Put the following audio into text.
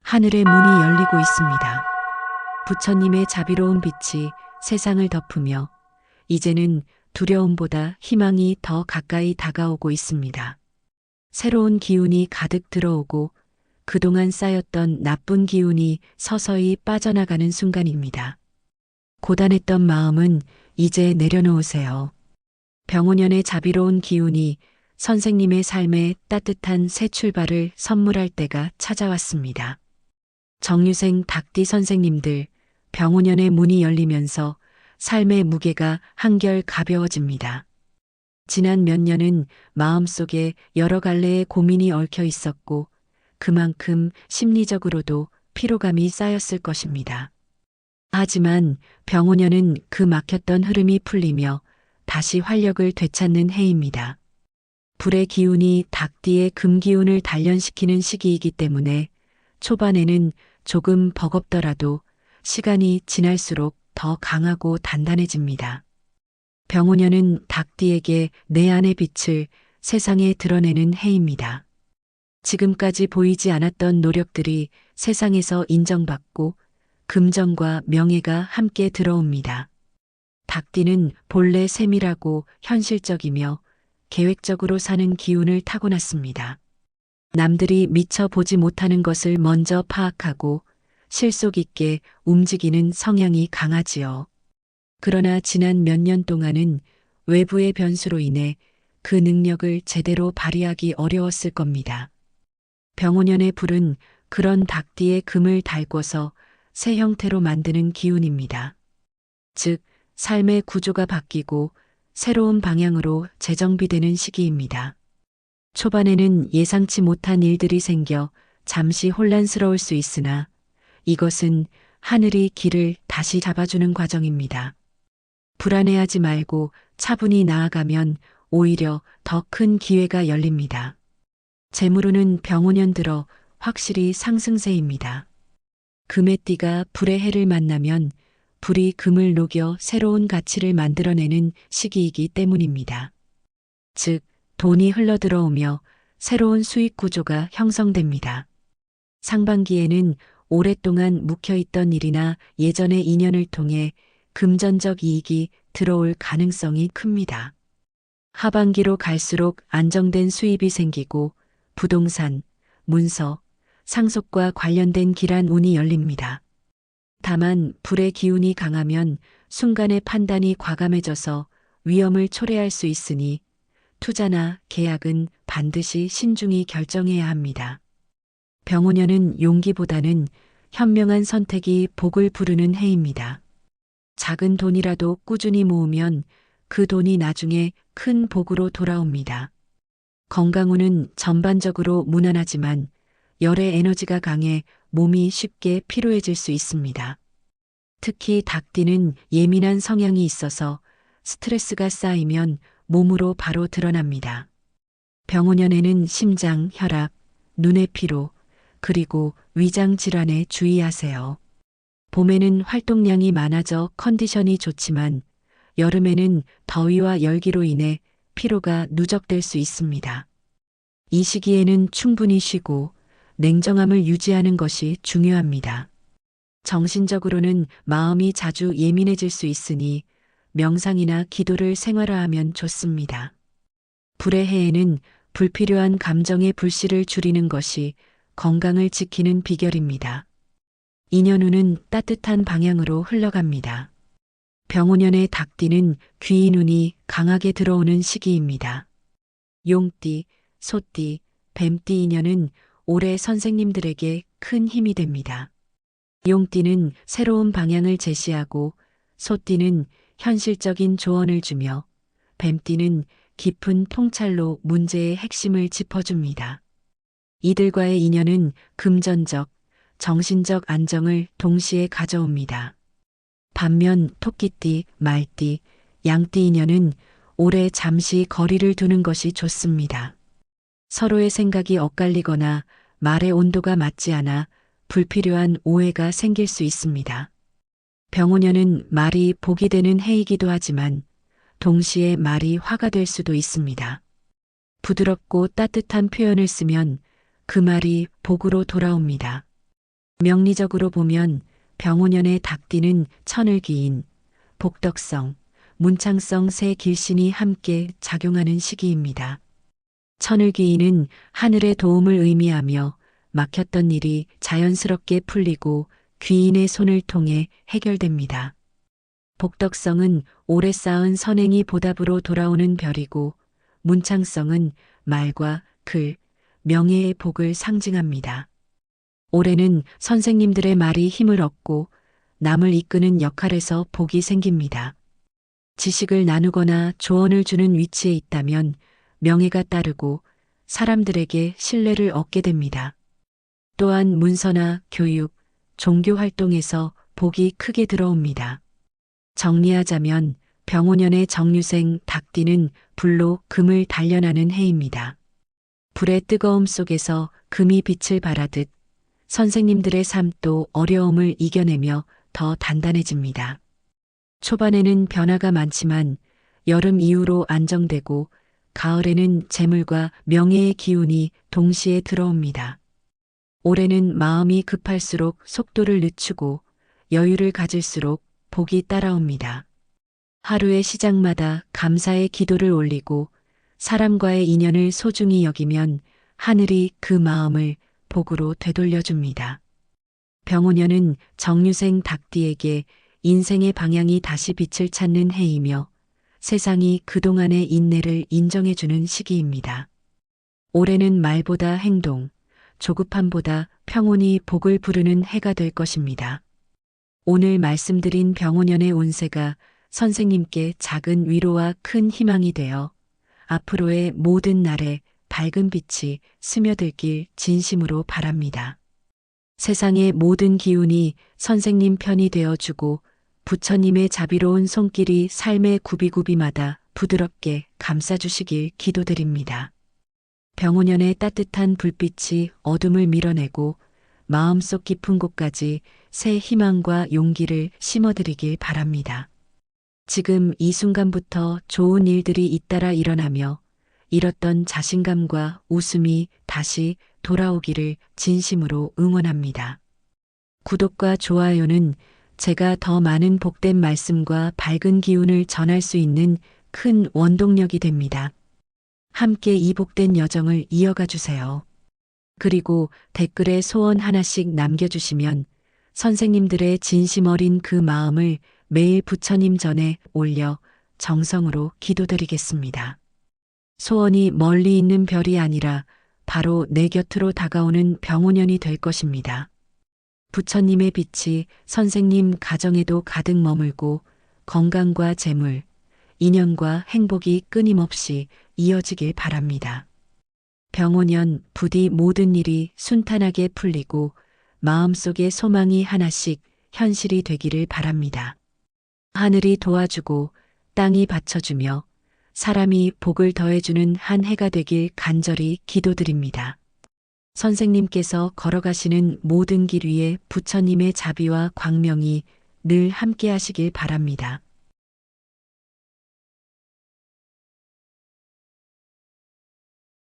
하늘의 문이 열리고 있습니다. 부처님의 자비로운 빛이 세상을 덮으며 이제는 두려움보다 희망이 더 가까이 다가오고 있습니다. 새로운 기운이 가득 들어오고 그동안 쌓였던 나쁜 기운이 서서히 빠져나가는 순간입니다. 고단했던 마음은 이제 내려놓으세요. 병원연의 자비로운 기운이 선생님의 삶에 따뜻한 새 출발을 선물할 때가 찾아왔습니다. 정유생 닭띠 선생님들, 병원연의 문이 열리면서 삶의 무게가 한결 가벼워집니다. 지난 몇 년은 마음속에 여러 갈래의 고민이 얽혀 있었고 그만큼 심리적으로도 피로감이 쌓였을 것입니다. 하지만 병원연은 그 막혔던 흐름이 풀리며 다시 활력을 되찾는 해입니다. 불의 기운이 닭띠의 금기운을 단련시키는 시기이기 때문에 초반에는 조금 버겁더라도 시간이 지날수록 더 강하고 단단해집니다. 병원연은 닭띠에게 내 안의 빛을 세상에 드러내는 해입니다. 지금까지 보이지 않았던 노력들이 세상에서 인정받고 금전과 명예가 함께 들어옵니다. 닭띠는 본래 세밀하고 현실적이며 계획적으로 사는 기운을 타고났습니다. 남들이 미처 보지 못하는 것을 먼저 파악하고 실속 있게 움직이는 성향이 강하지요. 그러나 지난 몇 년 동안은 외부의 변수로 인해 그 능력을 제대로 발휘하기 어려웠을 겁니다. 병원연의 불은 그런 닭띠의 금을 달궈서 새 형태로 만드는 기운입니다. 즉, 삶의 구조가 바뀌고 새로운 방향으로 재정비되는 시기입니다. 초반에는 예상치 못한 일들이 생겨 잠시 혼란스러울 수 있으나 이것은 하늘이 길을 다시 잡아주는 과정입니다. 불안해하지 말고 차분히 나아가면 오히려 더 큰 기회가 열립니다. 재물운은 병원연 들어 확실히 상승세입니다. 금의 띠가 불의 해를 만나면 불이 금을 녹여 새로운 가치를 만들어내는 시기이기 때문입니다. 즉, 돈이 흘러들어오며 새로운 수익 구조가 형성됩니다. 상반기에는 오랫동안 묵혀있던 일이나 예전의 인연을 통해 금전적 이익이 들어올 가능성이 큽니다. 하반기로 갈수록 안정된 수입이 생기고 부동산, 문서, 상속과 관련된 길한 운이 열립니다. 다만 불의 기운이 강하면 순간의 판단이 과감해져서 위험을 초래할 수 있으니 투자나 계약은 반드시 신중히 결정해야 합니다. 병원연은 용기보다는 현명한 선택이 복을 부르는 해입니다. 작은 돈이라도 꾸준히 모으면 그 돈이 나중에 큰 복으로 돌아옵니다. 건강운은 전반적으로 무난하지만 열의 에너지가 강해 몸이 쉽게 피로해질 수 있습니다. 특히 닭띠는 예민한 성향이 있어서 스트레스가 쌓이면 몸으로 바로 드러납니다. 병원연에는 심장, 혈압, 눈의 피로, 그리고 위장 질환에 주의하세요. 봄에는 활동량이 많아져 컨디션이 좋지만 여름에는 더위와 열기로 인해 피로가 누적될 수 있습니다. 이 시기에는 충분히 쉬고 냉정함을 유지하는 것이 중요합니다. 정신적으로는 마음이 자주 예민해질 수 있으니 명상이나 기도를 생활화하면 좋습니다. 불의 해에는 불필요한 감정의 불씨를 줄이는 것이 건강을 지키는 비결입니다. 인연운은 따뜻한 방향으로 흘러갑니다. 병원연의 닭띠는 귀인운이 강하게 들어오는 시기입니다. 용띠, 소띠, 뱀띠 인연은 올해 선생님들에게 큰 힘이 됩니다. 용띠는 새로운 방향을 제시하고 소띠는 현실적인 조언을 주며 뱀띠는 깊은 통찰로 문제의 핵심을 짚어줍니다. 이들과의 인연은 금전적, 정신적 안정을 동시에 가져옵니다. 반면 토끼띠, 말띠, 양띠 인연은 올해 잠시 거리를 두는 것이 좋습니다. 서로의 생각이 엇갈리거나 말의 온도가 맞지 않아 불필요한 오해가 생길 수 있습니다. 병원연은 말이 복이 되는 해이기도 하지만 동시에 말이 화가 될 수도 있습니다. 부드럽고 따뜻한 표현을 쓰면 그 말이 복으로 돌아옵니다. 명리적으로 보면 병오년의 닭띠는 천을귀인, 복덕성, 문창성 세 길신이 함께 작용하는 시기입니다. 천을귀인은 하늘의 도움을 의미하며 막혔던 일이 자연스럽게 풀리고 귀인의 손을 통해 해결됩니다. 복덕성은 오래 쌓은 선행이 보답으로 돌아오는 별이고 문창성은 말과 글, 명예의 복을 상징합니다. 올해는 선생님들의 말이 힘을 얻고 남을 이끄는 역할에서 복이 생깁니다. 지식을 나누거나 조언을 주는 위치에 있다면 명예가 따르고 사람들에게 신뢰를 얻게 됩니다. 또한 문서나 교육, 종교 활동에서 복이 크게 들어옵니다. 정리하자면 병오년의 정유생 닭띠는 불로 금을 단련하는 해입니다. 불의 뜨거움 속에서 금이 빛을 발하듯 선생님들의 삶도 어려움을 이겨내며 더 단단해집니다. 초반에는 변화가 많지만 여름 이후로 안정되고 가을에는 재물과 명예의 기운이 동시에 들어옵니다. 올해는 마음이 급할수록 속도를 늦추고 여유를 가질수록 복이 따라옵니다. 하루의 시작마다 감사의 기도를 올리고 사람과의 인연을 소중히 여기면 하늘이 그 마음을 복으로 되돌려줍니다. 병오년은 정유생 닭띠에게 인생의 방향이 다시 빛을 찾는 해이며 세상이 그동안의 인내를 인정해주는 시기입니다. 올해는 말보다 행동, 조급함보다 평온이 복을 부르는 해가 될 것입니다. 오늘 말씀드린 병오년의 운세가 선생님께 작은 위로와 큰 희망이 되어 앞으로의 모든 날에 밝은 빛이 스며들길 진심으로 바랍니다. 세상의 모든 기운이 선생님 편이 되어주고 부처님의 자비로운 손길이 삶의 구비구비마다 부드럽게 감싸주시길 기도드립니다. 병오년의 따뜻한 불빛이 어둠을 밀어내고 마음속 깊은 곳까지 새 희망과 용기를 심어드리길 바랍니다. 지금 이 순간부터 좋은 일들이 잇따라 일어나며 잃었던 자신감과 웃음이 다시 돌아오기를 진심으로 응원합니다. 구독과 좋아요는 제가 더 많은 복된 말씀과 밝은 기운을 전할 수 있는 큰 원동력이 됩니다. 함께 이 복된 여정을 이어가 주세요. 그리고 댓글에 소원 하나씩 남겨주시면 선생님들의 진심 어린 그 마음을 매일 부처님 전에 올려 정성으로 기도드리겠습니다. 소원이 멀리 있는 별이 아니라 바로 내 곁으로 다가오는 병오년이 될 것입니다. 부처님의 빛이 선생님 가정에도 가득 머물고 건강과 재물, 인연과 행복이 끊임없이 이어지길 바랍니다. 병오년 부디 모든 일이 순탄하게 풀리고 마음속의 소망이 하나씩 현실이 되기를 바랍니다. 하늘이 도와주고 땅이 받쳐주며 사람이 복을 더해주는 한 해가 되길 간절히 기도드립니다. 선생님께서 걸어가시는 모든 길 위에 부처님의 자비와 광명이 늘 함께 하시길 바랍니다.